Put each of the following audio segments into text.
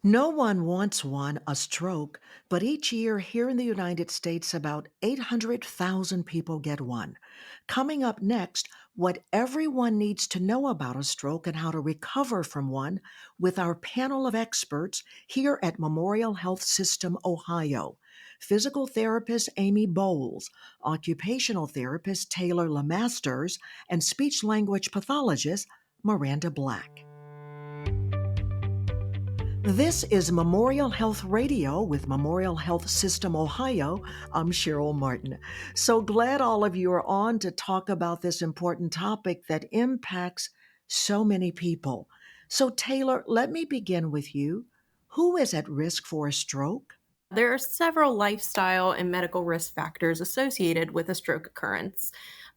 No one wants one, a stroke, but each year here in the United States, about 800,000 people get one. Coming up next, what everyone needs to know about a stroke and how to recover from one with our panel of experts here at Memorial Health System Ohio. Physical therapist Amy Bowles, occupational therapist Taylor Lemasters, and speech language pathologist Miranda Black. This is Memorial Health Radio with Memorial Health System Ohio. I'm Cheryl Martin. So glad all of you are on to talk about this important topic that impacts so many people. So, Taylor, let me begin with you. Who is at risk for a stroke? There are several lifestyle and medical risk factors associated with a stroke occurrence.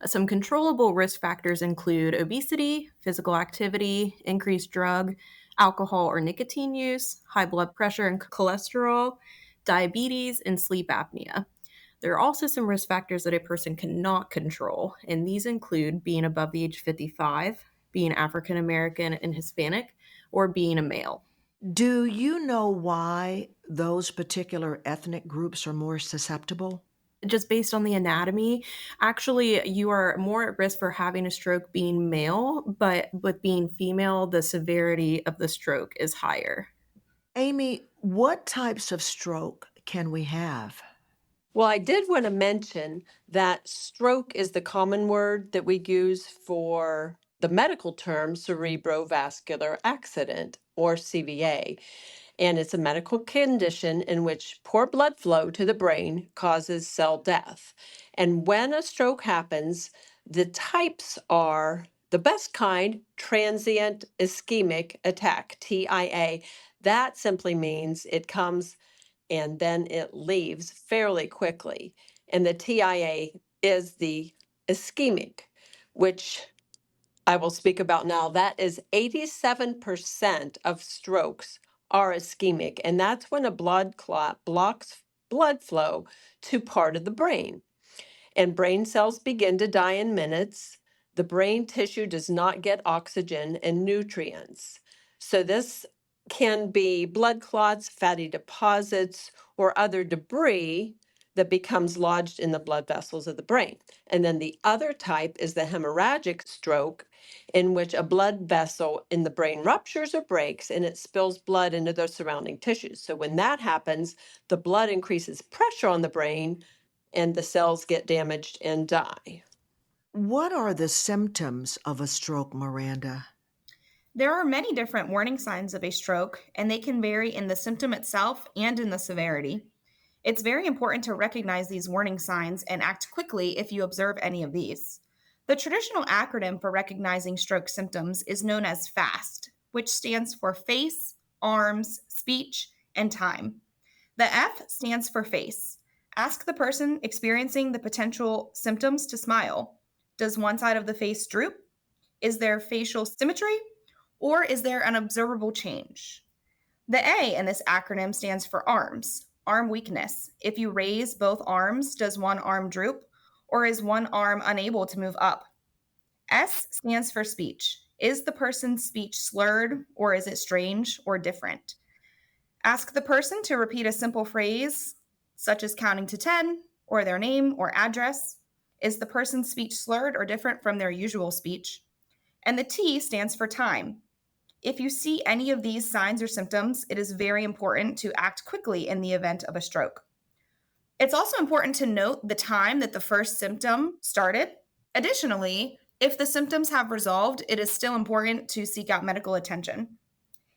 Some controllable risk factors include obesity, physical activity, increased drug, alcohol or nicotine use, high blood pressure and cholesterol, diabetes, and sleep apnea. There are also some risk factors that a person cannot control, and these include being above the age of 55, being African American and Hispanic, or being a male. Do you know why those particular ethnic groups are more susceptible? Just based on the anatomy, actually, you are more at risk for having a stroke being male, but with being female, the severity of the stroke is higher. Amy, what types of stroke can we have? Well, I did want to mention that stroke is the common word that we use for the medical term cerebrovascular accident or CVA. And it's a medical condition in which poor blood flow to the brain causes cell death. And when a stroke happens, the types are the best kind, transient ischemic attack, TIA. That simply means it comes and then it leaves fairly quickly. And the TIA is the ischemic, which I will speak about now. That is 87% of strokes are ischemic, and that's when a blood clot blocks blood flow to part of the brain. And brain cells begin to die in minutes. The brain tissue does not get oxygen and nutrients. So this can be blood clots, fatty deposits, or other debris that becomes lodged in the blood vessels of the brain. And then the other type is the hemorrhagic stroke, in which a blood vessel in the brain ruptures or breaks and it spills blood into the surrounding tissues. So when that happens, the blood increases pressure on the brain and the cells get damaged and die. What are the symptoms of a stroke, Miranda? There are many different warning signs of a stroke, and they can vary in the symptom itself and in the severity. It's very important to recognize these warning signs and act quickly if you observe any of these. The traditional acronym for recognizing stroke symptoms is known as FAST, which stands for face, arms, speech, and time. The F stands for face. Ask the person experiencing the potential symptoms to smile. Does one side of the face droop? Is there facial symmetry? Or is there an observable change? The A in this acronym stands for arms, arm weakness. If you raise both arms, does one arm droop, or is one arm unable to move up? S stands for speech. Is the person's speech slurred, or is it strange or different? Ask the person to repeat a simple phrase, such as counting to 10, or their name or address. Is the person's speech slurred or different from their usual speech? And the T stands for time. If you see any of these signs or symptoms, it is very important to act quickly in the event of a stroke. It's also important to note the time that the first symptom started. Additionally, if the symptoms have resolved, it is still important to seek out medical attention.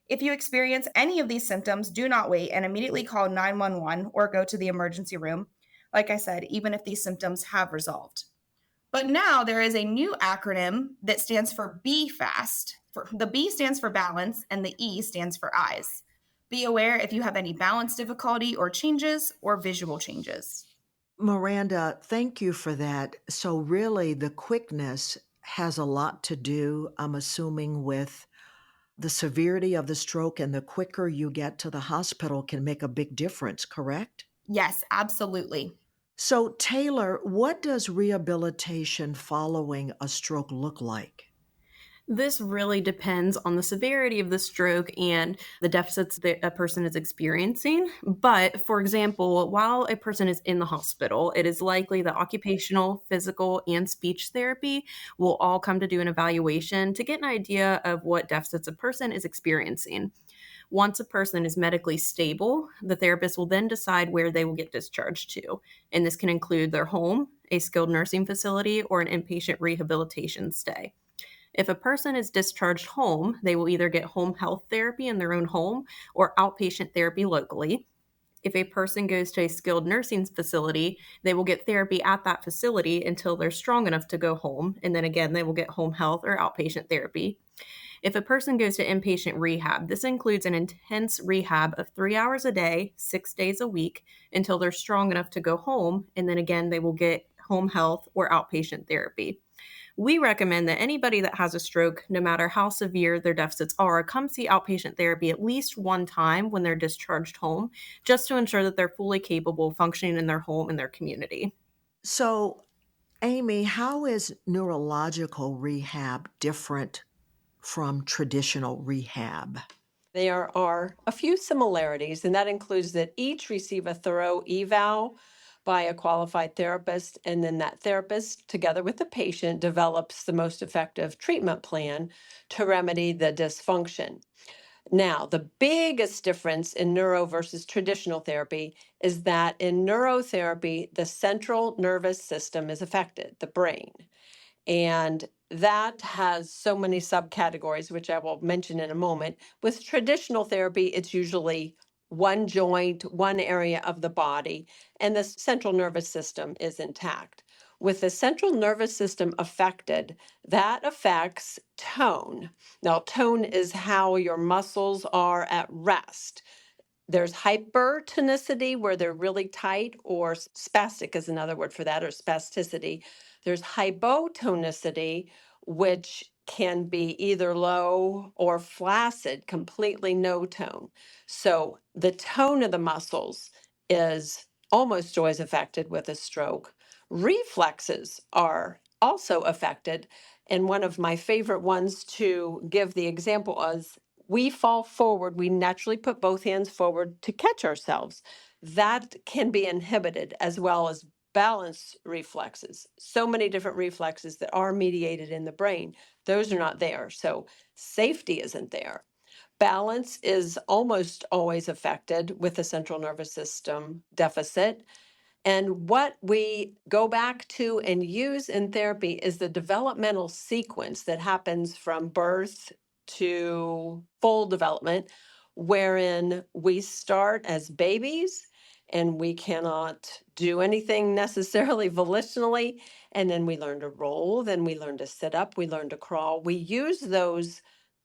If you experience any of these symptoms, do not wait and immediately call 911 or go to the emergency room. Like I said, even if these symptoms have resolved. But now there is a new acronym that stands for BFAST. The B stands for balance and the E stands for eyes. Be aware if you have any balance difficulty or changes or visual changes. Miranda, thank you for that. So, really, the quickness has a lot to do, I'm assuming, with the severity of the stroke, and the quicker you get to the hospital can make a big difference, correct? Yes, absolutely. So, Taylor, what does rehabilitation following a stroke look like? This really depends on the severity of the stroke and the deficits that a person is experiencing. But for example, while a person is in the hospital, it is likely that occupational, physical, and speech therapy will all come to do an evaluation to get an idea of what deficits a person is experiencing. Once a person is medically stable, the therapist will then decide where they will get discharged to. And this can include their home, a skilled nursing facility, or an inpatient rehabilitation stay. If a person is discharged home, they will either get home health therapy in their own home or outpatient therapy locally. If a person goes to a skilled nursing facility, they will get therapy at that facility until they're strong enough to go home. And then again, they will get home health or outpatient therapy. If a person goes to inpatient rehab, this includes an intense rehab of 3 hours a day, 6 days a week, until they're strong enough to go home. And then again, they will get home health or outpatient therapy. We recommend that anybody that has a stroke, no matter how severe their deficits are, come see outpatient therapy at least one time when they're discharged home, just to ensure that they're fully capable of functioning in their home and their community. So, Amy, how is neurological rehab different from traditional rehab? There are a few similarities, and that includes that each receive a thorough eval by a qualified therapist, and then that therapist, together with the patient, develops the most effective treatment plan to remedy the dysfunction. Now, the biggest difference in neuro versus traditional therapy is that in neurotherapy, the central nervous system is affected, the brain. And that has so many subcategories, which I will mention in a moment. With traditional therapy, it's usually one joint, one area of the body, and the central nervous system is intact. With the central nervous system affected, that affects tone. Now, tone is how your muscles are at rest. There's hypertonicity where they're really tight, or spastic is another word for that, or spasticity. There's hypotonicity, which can be either low or flaccid, completely no tone. So the tone of the muscles is almost always affected with a stroke. Reflexes are also affected. And one of my favorite ones to give the example is we fall forward, we naturally put both hands forward to catch ourselves. That can be inhibited, as well as balance reflexes. So many different reflexes that are mediated in the brain, those are not there. So safety isn't there. Balance is almost always affected with the central nervous system deficit. And what we go back to and use in therapy is the developmental sequence that happens from birth to full development, wherein we start as babies and we cannot do anything necessarily volitionally. And then we learn to roll, then we learn to sit up, we learn to crawl. We use those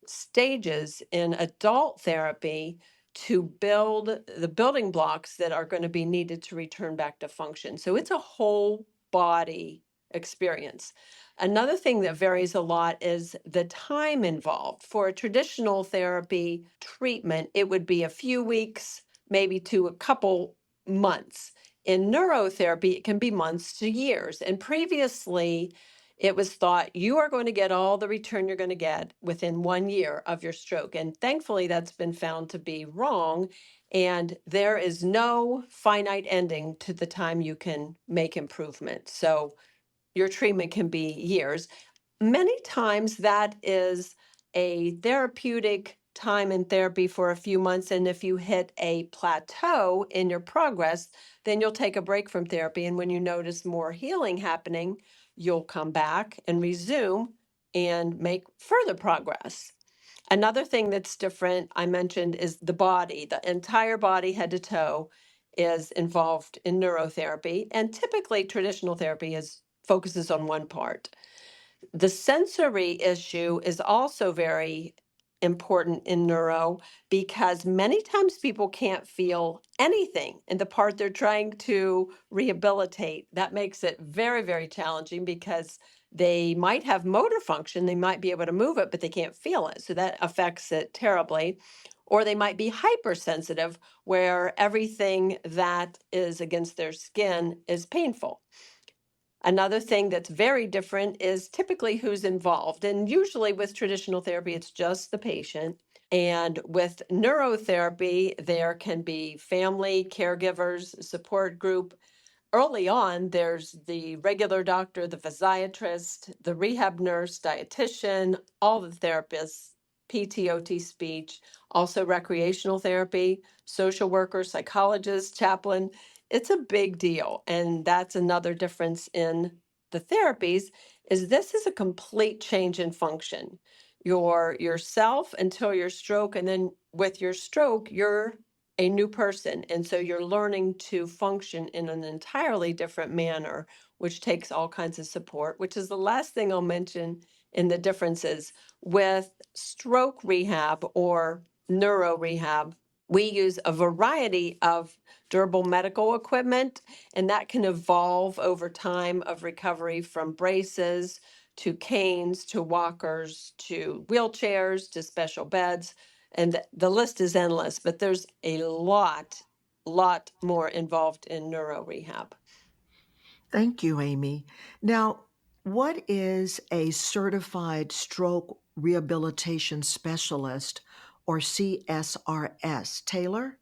stages in adult therapy to build the building blocks that are going to be needed to return back to function. So it's a whole body experience. Another thing that varies a lot is the time involved. For a traditional therapy treatment, it would be a few weeks, maybe to a couple months. In neurotherapy, it can be months to years. And previously, it was thought you are going to get all the return you're going to get within 1 year of your stroke. And thankfully, that's been found to be wrong. And there is no finite ending to the time you can make improvement. So your treatment can be years. Many times that is a therapeutic time in therapy for a few months. And if you hit a plateau in your progress, then you'll take a break from therapy. And when you notice more healing happening, you'll come back and resume and make further progress. Another thing that's different, I mentioned, is the body. The entire body, head to toe, is involved in neurotherapy. And typically, traditional therapy focuses on one part. The sensory issue is also very important in neuro because many times people can't feel anything in the part they're trying to rehabilitate. That makes it very, very challenging because they might have motor function, they might be able to move it, but they can't feel it. So that affects it terribly. Or they might be hypersensitive, where everything that is against their skin is painful. Another thing that's very different is typically who's involved. And usually with traditional therapy, it's just the patient. And with neurotherapy, there can be family, caregivers, support group. Early on, there's the regular doctor, the physiatrist, the rehab nurse, dietitian, all the therapists, PTOT speech, also recreational therapy, social worker, psychologist, chaplain. It's a big deal. And that's another difference in the therapies is this is a complete change in function. You're yourself until your stroke, and then with your stroke, you're a new person. And so you're learning to function in an entirely different manner, which takes all kinds of support, which is the last thing I'll mention in the differences. With stroke rehab or neuro rehab, we use a variety of durable medical equipment, and that can evolve over time of recovery from braces to canes to walkers to wheelchairs to special beds, and the list is endless, but there's a lot more involved in neuro rehab. Thank you, Amy. Now, what is a certified stroke rehabilitation specialist or CSRS? Taylor?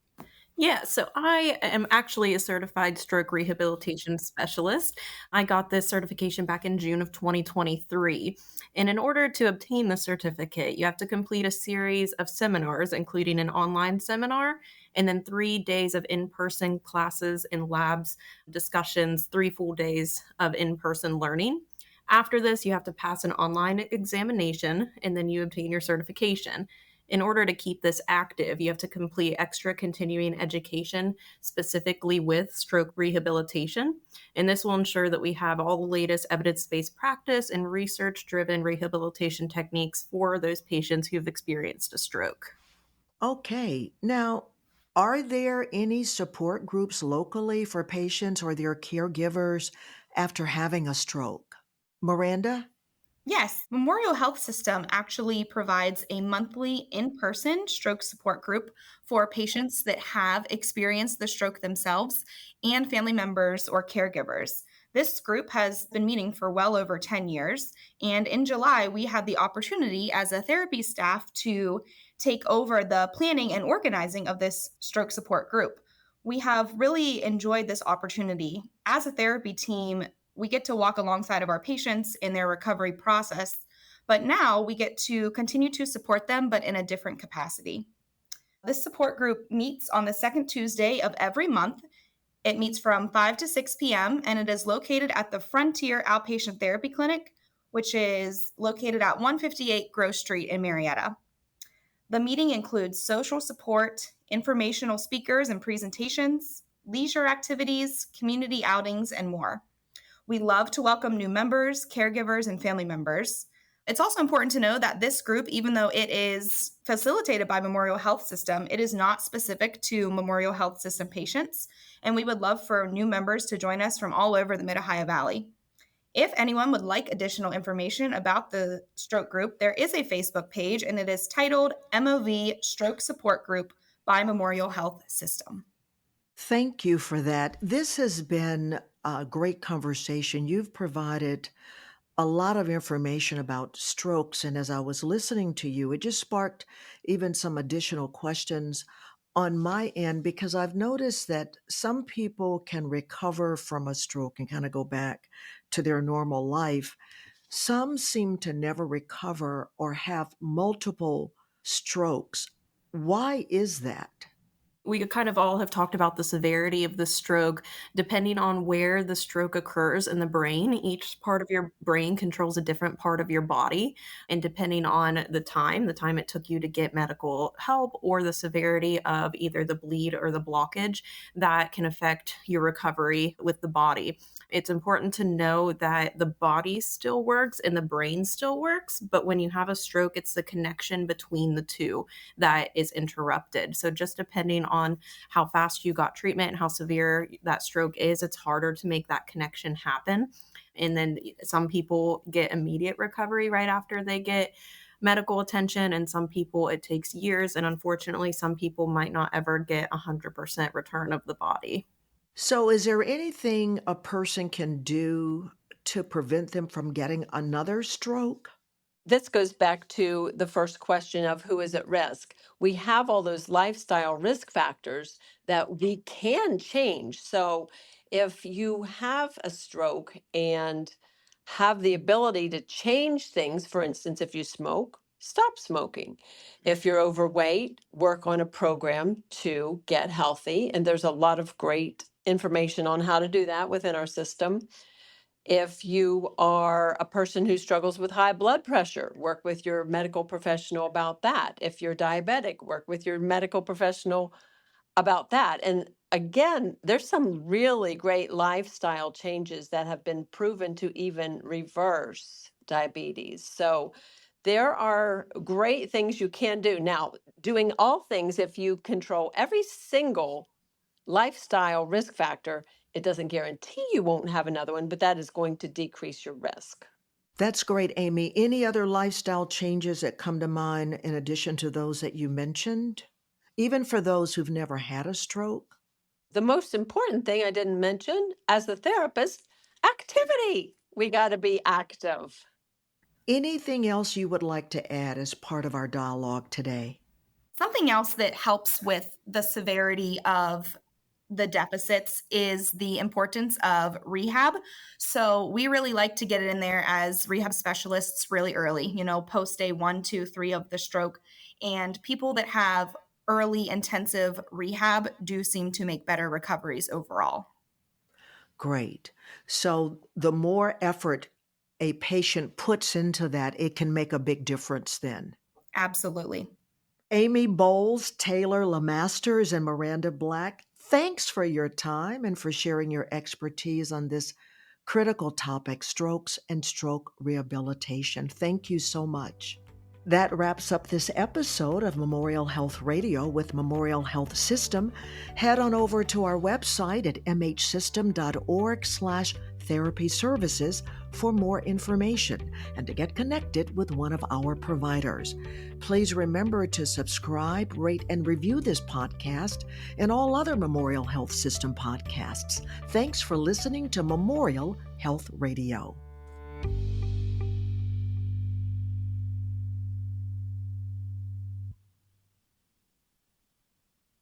Yeah, so I am actually a certified stroke rehabilitation specialist. I got this certification back in June of 2023. And in order to obtain the certificate, you have to complete a series of seminars, including an online seminar, and then 3 days of in person classes and labs, discussions, 3 full days of in person learning. After this, you have to pass an online examination and then you obtain your certification. In order to keep this active, you have to complete extra continuing education specifically with stroke rehabilitation. And this will ensure that we have all the latest evidence based practice and research driven rehabilitation techniques for those patients who have experienced a stroke. Okay. Now, are there any support groups locally for patients or their caregivers after having a stroke? Miranda? Yes, Memorial Health System actually provides a monthly in person stroke support group for patients that have experienced the stroke themselves and family members or caregivers. This group has been meeting for well over 10 years. And in July, we had the opportunity as a therapy staff to take over the planning and organizing of this stroke support group. We have really enjoyed this opportunity. As a therapy team, we get to walk alongside of our patients in their recovery process, but now we get to continue to support them, but in a different capacity. This support group meets on the second Tuesday of every month. It meets from 5 to 6 p.m., and it is located at the Frontier Outpatient Therapy Clinic, which is located at 158 Grove Street in Marietta. The meeting includes social support, informational speakers and presentations, leisure activities, community outings, and more. We love to welcome new members, caregivers, and family members. It's also important to know that this group, even though it is facilitated by Memorial Health System, it is not specific to Memorial Health System patients, and we would love for new members to join us from all over the Mid-Ohio Valley. If anyone would like additional information about the stroke group, there is a Facebook page, and it is titled MOV Stroke Support Group by Memorial Health System. Thank you for that. This has been a great conversation. You've provided a lot of information about strokes. And as I was listening to you, it just sparked even some additional questions on my end because I've noticed that some people can recover from a stroke and kind of go back to their normal life. Some seem to never recover or have multiple strokes. Why is that? We kind of all have talked about the severity of the stroke. Depending on where the stroke occurs in the brain, each part of your brain controls a different part of your body. And depending on the time it took you to get medical help, or the severity of either the bleed or the blockage, that can affect your recovery with the body. It's important to know that the body still works and the brain still works, but when you have a stroke, it's the connection between the two that is interrupted. So just depending on how fast you got treatment and how severe that stroke is, it's harder to make that connection happen. And then some people get immediate recovery right after they get medical attention, and some people it takes years. And unfortunately, some people might not ever get 100% return of the body. So, is there anything a person can do to prevent them from getting another stroke? This goes back to the first question of who is at risk. We have all those lifestyle risk factors that we can change. So if you have a stroke and have the ability to change things, for instance, if you smoke, stop smoking. If you're overweight, work on a program to get healthy. And there's a lot of great information on how to do that within our system. If you are a person who struggles with high blood pressure, work with your medical professional about that. If you're diabetic, work with your medical professional about that. And again, there's some really great lifestyle changes that have been proven to even reverse diabetes. So there are great things you can do. Now, doing all things, if you control every single lifestyle risk factor, it doesn't guarantee you won't have another one, but that is going to decrease your risk. That's great, Amy. Any other lifestyle changes that come to mind in addition to those that you mentioned? Even for those who've never had a stroke? The most important thing I didn't mention as a therapist, activity. We got to be active. Anything else you would like to add as part of our dialogue today? Something else that helps with the severity of the deficits is the importance of rehab. So we really like to get it in there as rehab specialists really early, post day 1, 2, 3 of the stroke. And people that have early intensive rehab do seem to make better recoveries overall. Great. So the more effort a patient puts into that, it can make a big difference then. Absolutely. Amy Bowles, Taylor Lamasters, and Miranda Black, thanks for your time and for sharing your expertise on this critical topic, strokes and stroke rehabilitation. Thank you so much. That wraps up this episode of Memorial Health Radio with Memorial Health System. Head on over to our website at mhsystem.org/therapy services for more information and to get connected with one of our providers. Please remember to subscribe, rate, and review this podcast and all other Memorial Health System podcasts. Thanks for listening to Memorial Health Radio.